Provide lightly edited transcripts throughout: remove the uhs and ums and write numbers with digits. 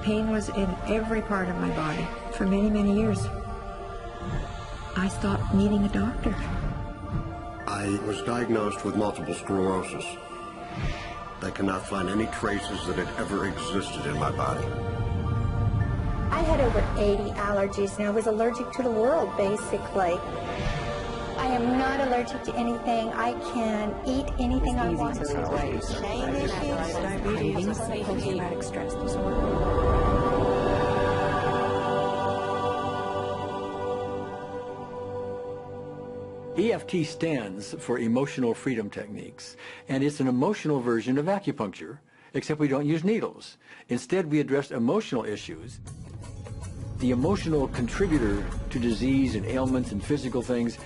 Pain was in every part of my body for many, many years. I stopped needing a doctor. I was diagnosed with multiple sclerosis. They cannot find any traces that it ever existed in my body. I had over 80 allergies, and I was allergic to the world, basically. I am not allergic to anything. I can eat anything I want to. Diabetes, post-traumatic stress disorder. EFT stands for Emotional Freedom Techniques, and it's an emotional version of acupuncture, except we don't use needles. Instead, we address emotional issues. The emotional contributor to disease and ailments and physical things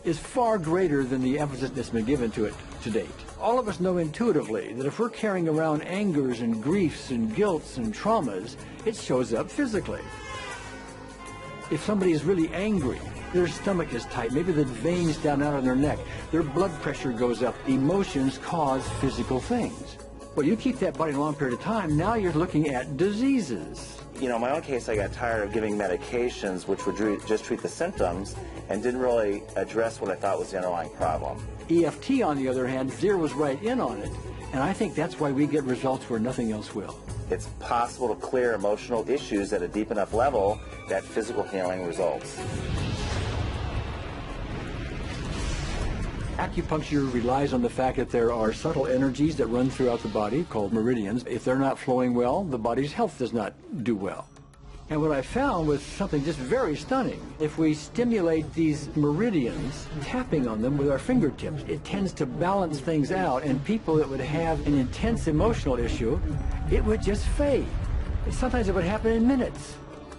is far greater than the emphasis that's been given to it to date. All of us know intuitively that if we're carrying around angers and griefs and guilts and traumas, it shows up physically. If somebody is really angry, their stomach is tight, maybe the veins down out of their neck, their blood pressure goes up. Emotions cause physical things. Well, you keep that body a long period of time, now you're looking at diseases. You know, in my own case, I got tired of giving medications which would just treat the symptoms and didn't really address what I thought was the underlying problem. EFT, on the other hand, zeroes right in on it, and I think that's why we get results where nothing else will. It's possible to clear emotional issues at a deep enough level that physical healing results. Acupuncture relies on the fact that there are subtle energies that run throughout the body called meridians. If they're not flowing well, the body's health does not do well. And what I found was something just very stunning. If we stimulate these meridians, tapping on them with our fingertips, it tends to balance things out, and people that would have an intense emotional issue, it would just fade. Sometimes it would happen in minutes.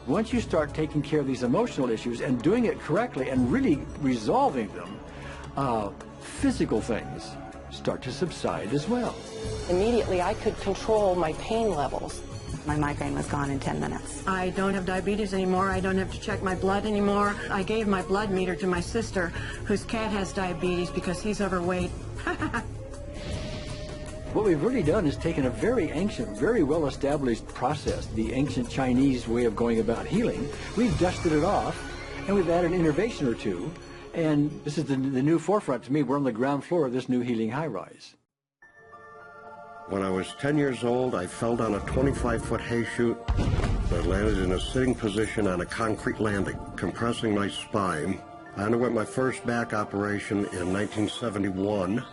Once you start taking care of these emotional issues and doing it correctly and really resolving them, physical things start to subside as well. Immediately, I could control my pain levels. My migraine was gone in 10 minutes. I don't have diabetes anymore. I don't have to check my blood anymore. I gave my blood meter to my sister, whose cat has diabetes because he's overweight. What we've really done is taken a very ancient, very well-established process, the ancient Chinese way of going about healing. We've dusted it off, and we've added an innovation or two. And this is the new forefront to me. We're on the ground floor of this new healing high-rise. When I was 10 years old, I fell down a 25-foot hay chute. I landed in a sitting position on a concrete landing, compressing my spine. I underwent my first back operation in 1971,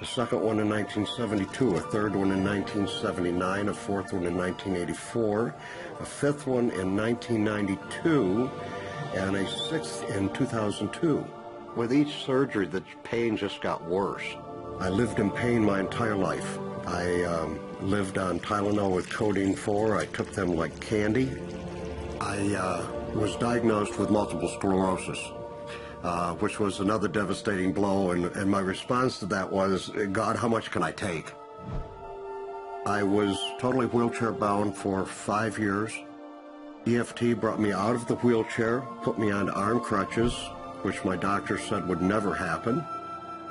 a second one in 1972, a third one in 1979, a fourth one in 1984, a fifth one in 1992, and a sixth in 2002. With each surgery, the pain just got worse. I lived in pain my entire life. I lived on Tylenol with codeine 4. I took them like candy. I was diagnosed with multiple sclerosis, which was another devastating blow, and my response to that was, God, how much can I take? I was totally wheelchair bound for 5 years. EFT brought me out of the wheelchair, put me on arm crutches, which my doctor said would never happen.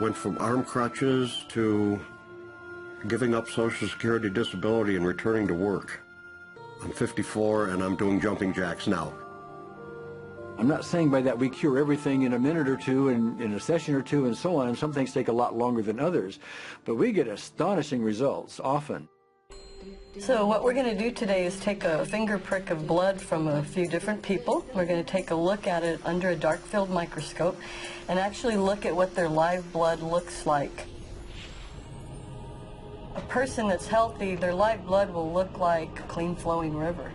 Went from arm crutches to giving up Social Security disability and returning to work. I'm 54 and I'm doing jumping jacks now. I'm not saying by that we cure everything in a minute or two and in a session or two and so on, and some things take a lot longer than others, but we get astonishing results often. So what we're going to do today is take a finger prick of blood from a few different people. We're going to take a look at it under a dark field microscope and actually look at what their live blood looks like. A person that's healthy, their live blood will look like a clean flowing river,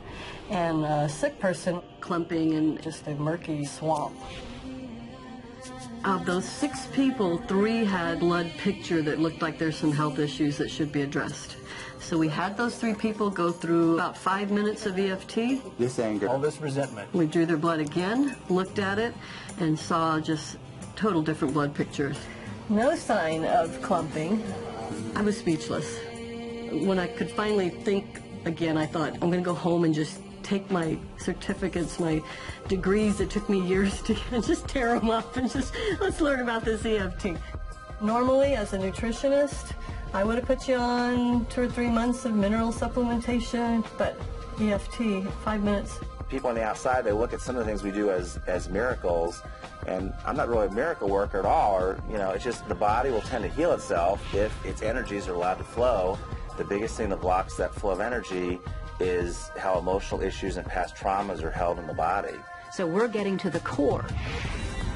and a sick person clumping in just a murky swamp. Of those 6 people, 3 had blood picture that looked like there's some health issues that should be addressed. So we had those 3 people go through about 5 minutes of EFT. This anger. All this resentment. We drew their blood again, looked at it, and saw just total different blood pictures. No sign of clumping. I was speechless. When I could finally think again, I thought, I'm going to go home and just take my certificates, my degrees that took me years to get, and just tear them up and just, let's learn about this EFT. Normally, as a nutritionist, I would have put you on 2 or 3 months of mineral supplementation, but EFT, 5 minutes. People on the outside, they look at some of the things we do as miracles, and I'm not really a miracle worker at all, or, you know, it's just the body will tend to heal itself if its energies are allowed to flow. The biggest thing that blocks that flow of energy is how emotional issues and past traumas are held in the body. So we're getting to the core.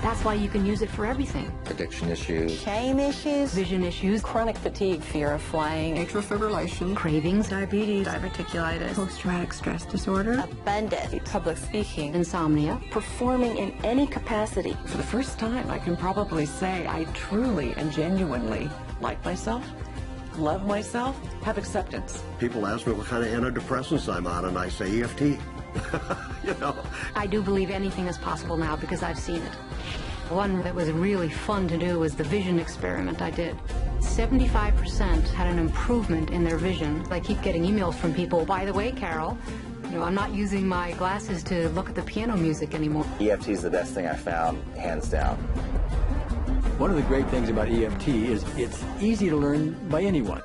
That's why you can use it for everything. Addiction issues. Shame issues. Vision issues, Chronic fatigue, fear of flying, Atrial fibrillation, cravings, diabetes, diverticulitis, post-traumatic stress disorder. Abundance. public speaking, insomnia. performing in any capacity. For the first time, I can probably say I truly and genuinely like myself, love myself, have acceptance. People ask me what kind of antidepressants I'm on, and I say EFT. You know. I do believe anything is possible now because I've seen it. One that was really fun to do was the vision experiment I did. 75% had an improvement in their vision. I keep getting emails from people, by the way, Carol, you know, I'm not using my glasses to look at the piano music anymore. EFT is the best thing I found, hands down. One of the great things about EFT is it's easy to learn by anyone.